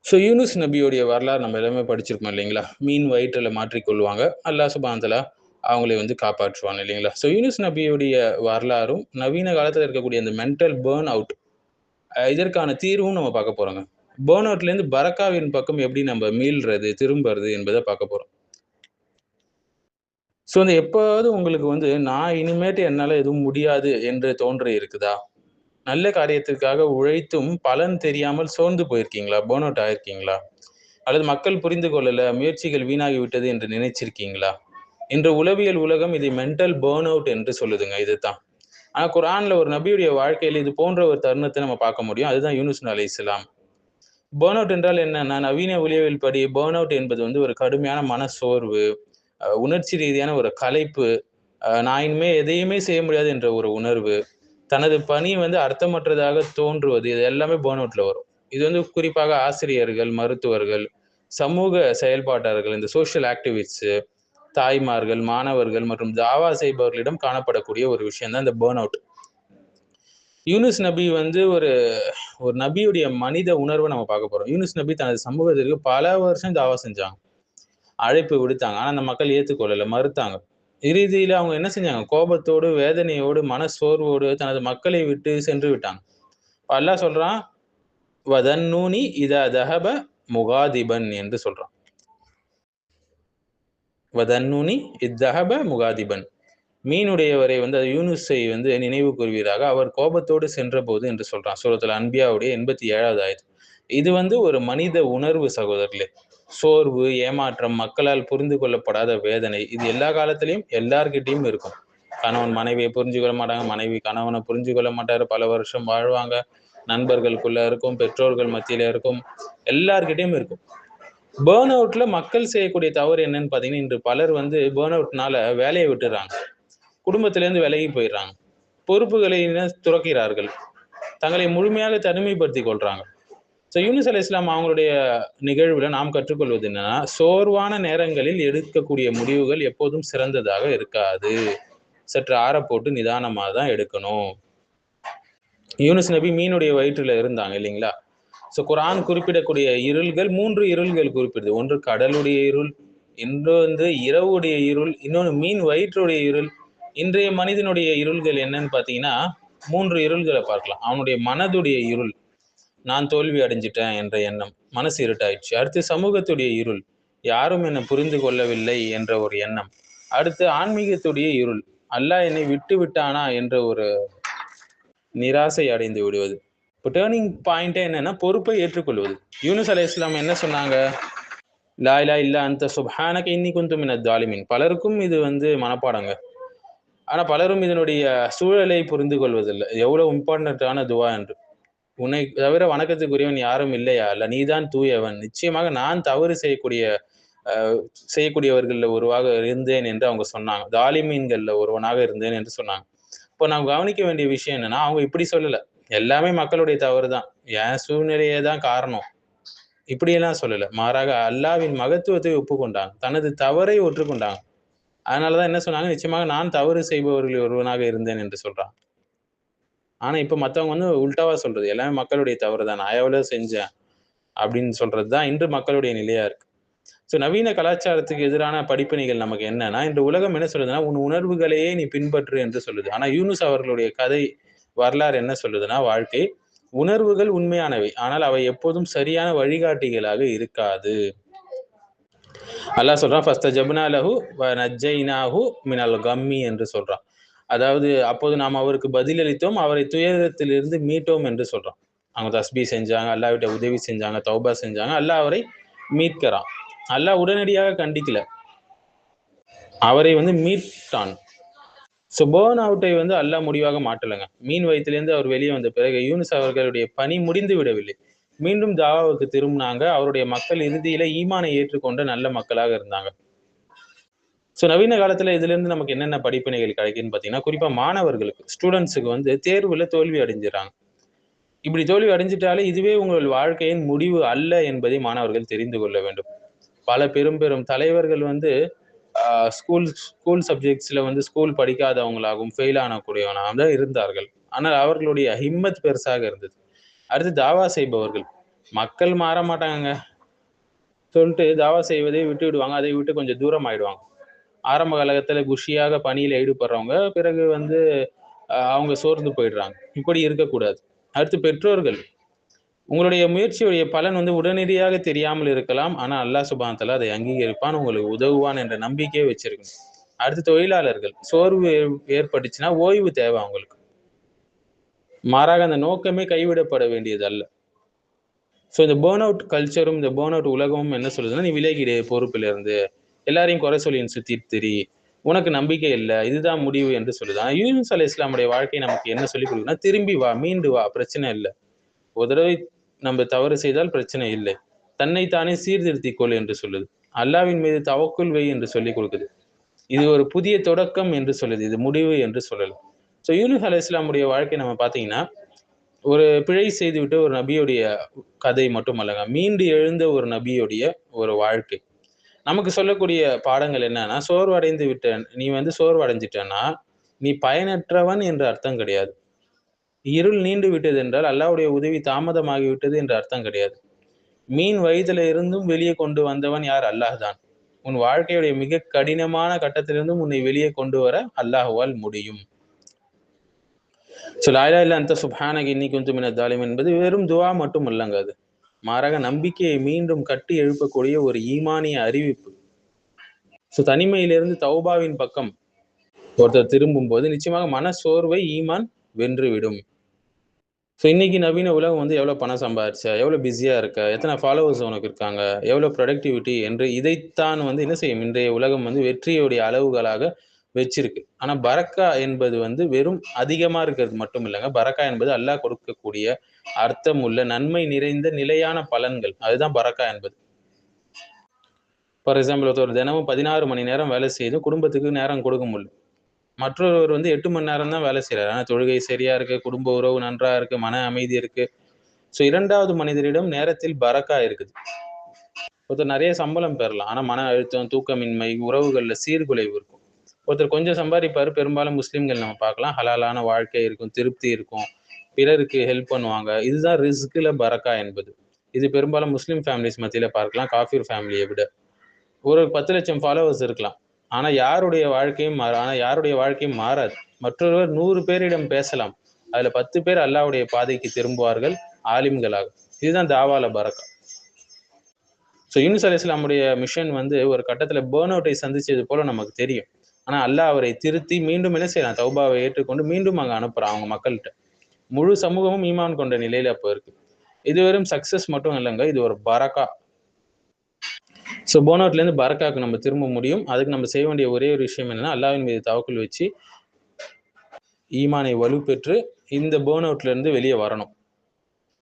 So Yunus நபியோடைய வரலாறு நம்ம எல்லாமே படிச்சிருக்கோம் இல்லைங்களா? மீன் வயிற்றில் மாற்றிக்கொள்வாங்க. அல்லாஹ் சுப்ஹானஹு வ தஆலா அவங்களை வந்து காப்பாற்றுவான் இல்லைங்களா? ஸோ யூனுஸ் நபியுடைய வரலாறும், நவீன காலத்துல இருக்கக்கூடிய அந்த மென்டல் பர்ன் அவுட் இதற்கான தீர்வும் நம்ம பார்க்க போறோங்க. பர்ன் அவுட்லேருந்து பரக்காவின் பக்கம் எப்படி நம்ம மீள்றது, திரும்புறது என்பத பார்க்க போறோம். ஸோ வந்து எப்பவாவது உங்களுக்கு வந்து, நான் இனிமேட்டு என்னால எதுவும் முடியாது என்று தோன்றி இருக்குதா? நல்ல காரியத்திற்காக உழைத்தும் பலன் தெரியாமல் சோர்ந்து போயிருக்கீங்களா? பர்ன் அவுட் ஆயிருக்கீங்களா? அல்லது மக்கள் புரிந்து கொள்ளல, முயற்சிகள் வீணாகி விட்டது என்று நினைச்சிருக்கீங்களா? இன்று உளவியல் உலகம் இதை மென்டல் பர்ன் அவுட் என்று சொல்லுதுங்க இதுதான். ஆனா குர்ஆன்ல ஒரு நபியுடைய வாழ்க்கையில இது போன்ற ஒரு தருணத்த நம்ம பார்க்க முடியும். அதுதான் யூனுஸ் அலைஹிஸ்ஸலாம். பர்ன் அவுட் என்றால் என்னன்னா, நவீன உளவியல் படி பர்ன் அவுட் என்பது வந்து ஒரு கடுமையான மனச்சோர்வு, உணர்ச்சி ரீதியான ஒரு களைப்பு, நான் இனிமே எதையுமே செய்ய முடியாது என்ற ஒரு உணர்வு, தனது பணி வந்து அர்த்தமற்றதாக தோன்றுவது, இது எல்லாமே பர்ன் அவுட்ல வரும். இது வந்து குறிப்பாக ஆசிரியர்கள், மருத்துவர்கள், சமூக செயல்பாட்டாளர்கள், இந்த சோசியல் ஆக்டிவிஸ்ட்ஸ், தாய்மார்கள், மாணவர்கள் மற்றும் தாவா செய்பவர்களிடம் காணப்படக்கூடிய ஒரு விஷயம் தான் இந்த பர்ன் அவுட். யூனுஸ் நபி வந்து ஒரு ஒரு நபியுடைய மனித உணர்வை நம்ம பார்க்க போறோம். யூனுஸ் நபி தனது சமூகத்திற்கு பல வருஷம் தாவா செஞ்சாங்க. அழைப்பு விடுத்தாங்க. ஆனா அந்த மக்கள் ஏத்துக்கொள்ளல, மறுத்தாங்க. இறுதியில அவங்க என்ன செஞ்சாங்க? கோபத்தோடு, வேதனையோடு, மனச்சோர்வோடு தனது மக்களை விட்டு சென்று விட்டாங்க. அல்லாஹ் சொல்றான், "வதன்னூனி இதா தஹப முகாதிபன்" என்று சொல்றான். "வதன்னூனி இத்தஹப முகாதிபன்." மீனுடையவரை வந்து அது யூனுஸை வந்து நினைவு கூர்வீராக, அவர் கோபத்தோடு சென்றபோது என்று சொல்றான். சூரத்துல் அன்பியாவுடைய 87வது ஆயத். இது வந்து ஒரு மனித உணர்வு சகோதரர்களே. சோர்வு, ஏமாற்றம், மக்களால் புரிந்து கொள்ளப்படாத வேதனை, இது எல்லா காலத்திலயும் எல்லார்கிட்டயும் இருக்கும். கணவன் மனைவியை புரிஞ்சு கொள்ள மாட்டாங்க, மனைவி கணவனை புரிஞ்சு கொள்ள மாட்டாரு, பல வருஷம் வாழ்வாங்க, நண்பர்களுக்குள்ள இருக்கும், பெற்றோர்கள் மத்தியில இருக்கும், எல்லார்கிட்டயும் இருக்கும். பர்ன் அவுட்ல மக்கள் செய்யக்கூடிய தவறு என்னன்னு பார்த்தீங்கன்னா, இன்று பலர் வந்து பர்ன் அவுட்னால வேலைய விட்டுர்றாங்க. குடும்பத்திலேருந்து விலகி போயிடுறாங்க. பொறுப்புகளை துறக்கிறார்கள். தங்களை முழுமையாக தனிமைப்படுத்திக் கொள்றாங்க. ஸோ யூனுஸ் அலைஹிஸ்ஸலாம் அவங்களுடைய நிகழ்வுல நாம் கற்றுக்கொள்வது என்னன்னா, சோர்வான நேரங்களில் எடுக்கக்கூடிய முடிவுகள் எப்போதும் சிறந்ததாக இருக்காது. சற்று ஆறப்போட்டு நிதானமா தான் எடுக்கணும். யூனுஸ் நபி மீனுடைய வயிற்றில இருந்தாங்க இல்லைங்களா? ஸோ குர்ஆன் குறிப்பிடக்கூடிய இருள்கள் 3 இருள்கள் குறிப்பிடுது. ஒன்று கடலுடைய இருள், இன்னொன்று வந்து இரவுடைய இருள், இன்னொன்னு மீன் வயிற்றுடைய இருள். இன்றைய மனிதனுடைய இருள்கள் என்னன்னு பார்த்தீங்கன்னா, 3 இருள்கள பார்க்கலாம். அவனுடைய மனதுடைய இருள், நான் தோல்வி அடைஞ்சுட்டேன் என்ற எண்ணம். மனசு இருட்டாயிடுச்சு. அடுத்து சமூகத்துடைய இருள். யாரும் என்ன புரிந்து கொள்ளவில்லை என்ற ஒரு எண்ணம். அடுத்து ஆன்மீகத்துடைய இருள். அல்லாஹ் என்னை விட்டு விட்டானா என்ற ஒரு நிராசை அடைந்து விடுவது. இப்போ டர்னிங் பாயிண்ட்டே என்னன்னா, பொறுப்பை ஏற்றுக்கொள்வது. யூனுஸ் அலைஹிஸ்ஸலாம் என்ன சொன்னாங்க? லா இலாஹ இல்லா அன்த சுப்ஹானக இன்னி குன்து மினத் தாலிமீன். பலருக்கும் இது வந்து மனப்பாடங்க. ஆனா பலரும் இதனுடைய சூழலை புரிந்து கொள்வதில்லை. எவ்வளவு இம்பார்ட்டன்ட்டான துவா என்று. உன்னை தவிர வணக்கத்துக்குரியவன் யாரும் இல்லையா அல்லாஹ், நீதான் தூயவன். நிச்சயமாக நான் தவறு செய்யக்கூடியவர்கள்ல ஒருவாக இருந்தேன் என்று அவங்க சொன்னாங்க. தாலிமீன்கள்ல ஒருவனாக இருந்தேன் என்று சொன்னாங்க. இப்போ நாம் கவனிக்க வேண்டிய விஷயம் என்னன்னா, அவங்க இப்படி சொல்லல. எல்லாமே மக்களுடைய தவறு தான். என் சூழ்நிலையே தான் காரணம். இப்படியெல்லாம் சொல்லல. மாறாக அல்லாஹ்வின் மகத்துவத்தை ஒப்புக்கொண்டாங்க. தனது தவறை ஒற்றுக்கொண்டாங்க. அதனால தான் என்ன சொன்னாங்க, நிச்சயமாக நான் தவறு செய்பவர்களில் ஒருவனாக இருந்தேன் என்று சொல்றாங்க. ஆனா இப்ப மத்தவங்க வந்து உல்டாவா சொல்றது. எல்லாமே மக்களுடைய தவறு தான். நான் எவ்வளோ செஞ்சேன் அப்படின்னு சொல்றது தான் இன்று மக்களுடைய நிலையா இருக்கு. ஸோ நவீன கலாச்சாரத்துக்கு எதிரான படிப்பினைகள் நமக்கு என்னன்னா, இன்று உலகம் என்ன சொல்லுதுன்னா, உன் உணர்வுகளையே நீ பின்பற்று என்று சொல்லுது. ஆனா யூனுஸ் அவர்களுடைய கதை வரலாறு என்ன சொல்லுதுன்னா, வாழ்க்கை உணர்வுகள் உண்மையானவை. ஆனால் அவை எப்போதும் சரியான வழிகாட்டிகளாக இருக்காது. அல்லாஹ் சொல்றான், "ஃபஸ்தஜப்னா லஹு வ நஜ்ஜைனாஹு மினல் கம்மி" என்று சொல்றான். அதாவது அப்போது நாம் அவருக்கு பதிலளித்தோம், அவரை துயரத்திலிருந்து மீட்டோம் என்று சொல்றான். அவங்க தஸ்பீஹ் செஞ்சாங்க, அல்லாஹ்விட்ட உதவி செஞ்சாங்க, தௌபா செஞ்சாங்க. அல்லாஹ் அவரை மீட்கிறான். அல்லாஹ் உடனடியாக கண்டிக்கல. அவரை வந்து மீட்டான். ஸோ பர்ன் அவுட்டை வந்து அல்லாஹ் முடிவாக மாற்றலங்க. மீன் வயிற்றிலிருந்து அவர் வெளியே வந்த பிறகு யூனுஸ் அவர்களுடைய பணி முடிந்து விடவில்லை. மீண்டும் தாவாவுக்கு திரும்பினாங்க. அவருடைய மக்கள் இறுதியில ஈமானை ஏற்றுக்கொண்ட நல்ல மக்களாக இருந்தாங்க. ஸோ நவீன காலத்துல இதிலிருந்து நமக்கு என்னென்ன படிப்பினைகள் கிடைக்குதுன்னு பார்த்தீங்கன்னா, குறிப்பா மாணவர்களுக்கு, ஸ்டூடண்ட்ஸுக்கு வந்து தேர்வுல தோல்வி அடைஞ்சுறாங்க. இப்படி தோல்வி அடைஞ்சிட்டாலே இதுவே உங்கள் வாழ்க்கையின் முடிவு அல்ல என்பதை மாணவர்கள் தெரிந்து கொள்ள வேண்டும். பல பெரும் பெரும் தலைவர்கள் வந்து ஸ்கூல் ஸ்கூல் சப்ஜெக்ட்ஸ்ல வந்து ஸ்கூல் படிக்காதவங்களாகவும், ஃபெயில் ஆனக்கூடியவனாகவும் தான் இருந்தார்கள். ஆனால் அவர்களுடைய ஹிம்மத் பெருசாக இருந்தது. அடுத்து தாவா செய்பவர்கள். மக்கள் மாற மாட்டாங்க சொல்லிட்டு தாவா செய்வதை விட்டு விடுவாங்க. அதை விட்டு கொஞ்சம் தூரம் ஆயிடுவாங்க. ஆரம்ப காலகட்டத்துல குஷியாக பணியில ஈடுபடுறவங்க பிறகு வந்து அவங்க சோர்ந்து போயிடுறாங்க. இப்படி இருக்கக்கூடாது. அடுத்து பெற்றோர்கள். உங்களுடைய முயற்சியுடைய பலன் வந்து உடனடியாக தெரியாமல் இருக்கலாம். ஆனா அல்லாஹ் சுப்ஹானஹு வ தஆலா அதை அங்கீகரிப்பான், உங்களுக்கு உதவுவான் என்ற நம்பிக்கையை வச்சிருக்கணும். அடுத்து தொழிலாளர்கள். சோர்வு ஏற்பட்டுச்சுன்னா ஓய்வு தேவை அவங்களுக்கு. மாறாக அந்த நோக்கமே கைவிடப்பட வேண்டியது அல்ல. ஸோ இந்த பர்ன் அவுட் கல்ச்சரும், இந்த பர்ன் அவுட் உலகமும் என்ன சொல்லுதுன்னா, நீ விலகிடு பொறுப்பிலிருந்து. எல்லாரையும் குறை சொல்லின்னு சுத்திட்டு திரி. உனக்கு நம்பிக்கை இல்ல. இதுதான் முடிவு என்று சொல்லுது. ஆனா யூனுஸ் அலைஹிஸ்ஸலாமுடைய வாழ்க்கை நமக்கு என்ன சொல்லிக் கொடுக்குதுன்னா, திரும்பி வா, மீண்டு வா, பிரச்சனை இல்ல. ஒரு தடவை நம்ம தவறு செய்தால் பிரச்சனை இல்லை. தன்னைத்தானே சீர்திருத்திக் கொள் என்று சொல்லுது. அல்லாஹ்வின் மீது தவக்குல் வை என்று சொல்லிக் கொடுக்குது. இது ஒரு புதிய தொடக்கம் என்று சொல்லுது. இது முடிவு என்று சொல்லல. ஸோ யூனுஸ் அலைஹிஸ்ஸலாமுடைய வாழ்க்கை நம்ம பார்த்தீங்கன்னா, ஒரு பிழை செய்துவிட்ட ஒரு நபியுடைய கதை மட்டுமல்லங்க. மீண்டு எழுந்த ஒரு நபியுடைய ஒரு வாழ்க்கை. நமக்கு சொல்லக்கூடிய பாடங்கள் என்னன்னா, சோர்வடைந்து விட்ட நீ வந்து சோர்வடைஞ்சிட்டன்னா, நீ பயனற்றவன் என்று அர்த்தம் கிடையாது. இருள் நீண்டு விட்டது என்றால் அல்லாஹ்வுடைய உதவி தாமதமாகி விட்டது என்று அர்த்தம் கிடையாது. மீன் வயிற்றில இருந்தும் வெளியே கொண்டு வந்தவன் யார்? அல்லாஹ் தான். உன் வாழ்க்கையுடைய மிக கடினமான கட்டத்திலிருந்தும் உன்னை வெளியே கொண்டு வர அல்லாஹ்வால் முடியும். ஸோ லா இலாஹ இல்ல அன்த சுப்ஹானக இன்னி குன்து மினல் ஜாலிமீன் என்பது வெறும் துஆ மட்டும் அல்லங்க அது. மாறாக நம்பிக்கையை மீண்டும் கட்டி எழுப்பக்கூடிய ஒரு ஈமானிய அறிவிப்பு. ஸோ தனிமையிலிருந்து தௌபாவின் பக்கம் ஒருத்தர் திரும்பும்போது நிச்சயமாக மன சோர்வை ஈமான் வென்றுவிடும். ஸோ இன்னைக்கு நவீன உலகம் வந்து எவ்வளோ பணம் சம்பாதிச்ச, எவ்வளோ பிஸியா இருக்க, எத்தனை ஃபாலோவர்ஸ் உனக்கு இருக்காங்க, எவ்வளோ ப்ரொடக்டிவிட்டி என்று இதைத்தான் வந்து என்ன செய்யும் இன்றைய உலகம் வந்து வெற்றியுடைய அளவுகளாக வச்சிருக்கு. ஆனா பரக்கா என்பது வந்து வெறும் அதிகமா இருக்கிறது மட்டும் இல்லைங்க. பரக்கா என்பது அல்லாஹ் கொடுக்கக்கூடிய அர்த்தம் உள்ள நன்மை நிறைந்த நிலையான பலன்கள். அதுதான் பரக்கா என்பது. ஃபார் எக்ஸாம்பிள் ஒருத்தர் தினமும் 16 மணி நேரம் வேலை செய்து குடும்பத்துக்கு நேரம் கொடுக்க முடியல. மற்றொருவர் வந்து 8 மணி நேரம் தான் வேலை செய்றாரு. ஆனா தொழுகை சரியா இருக்கு, குடும்ப உறவு நன்றா இருக்கு, மன அமைதி இருக்கு. ஸோ 2வது மனிதரிடம் நேரத்தில் பரக்கா இருக்குது. ஒருத்தர் நிறைய சம்பளம் பெறலாம். ஆனா மன அழுத்தம், தூக்கமின்மை, உறவுகள்ல சீர்குலைவு இருக்கும். ஒருத்தர் கொஞ்சம் சம்பாதிப்பாரு. பெரும்பாலும் முஸ்லிம்கள் நம்ம பார்க்கலாம். ஹலாலான வாழ்க்கை இருக்கும், திருப்தி இருக்கும், பிறருக்கு ஹெல்ப் பண்ணுவாங்க. இதுதான் ரிஸ்க்ல பரக்கா என்பது. இது பெரும்பாலும் முஸ்லிம் ஃபேமிலிஸ் மத்தியில பார்க்கலாம், காஃபிர் ஃபேமிலியை விட. ஒரு 10 லட்சம் ஃபாலோவர்ஸ் இருக்கலாம். ஆனா யாருடைய வாழ்க்கையும் மாறாது. மற்றொருவர் 100 பேரிடம் பேசலாம். அதுல 10 பேர் அல்லாஹ்வுடைய பாதைக்கு திரும்புவார்கள், ஆலிம்களாக. இதுதான் தாவால பரக்கா. ஸோ யூனுஸ் அலைஹிஸ்ஸலாமுடைய மிஷன் வந்து ஒரு கட்டத்துல பர்ன் அவுட்டை சந்திச்சது போல நமக்கு தெரியும். ஆனா அல்லாஹ் அவரை திருத்தி மீண்டும் என்ன செய்யறான்? தௌபாவை ஏற்றுக்கொண்டு மீண்டும் அங்க அனுப்புறான் அவங்க மக்கள்கிட்ட. முழு சமூகமும் ஈமான் கொண்ட நிலையில அப்போ இருக்கு. இது வெறும் சக்சஸ் மட்டும் இல்லைங்க, இது ஒரு பரக்கா. ஸோ பர்ன் அவுட்லேருந்து பரக்காக்கு நம்ம திரும்ப முடியும். அதுக்கு நம்ம செய்ய வேண்டிய ஒரே ஒரு விஷயம் என்னன்னா, அல்லாஹ்வின் மீது தவக்குல் வச்சு ஈமானை வலுப்பெற்று இந்த பர்ன் அவுட்ல இருந்து வெளியே வரணும்.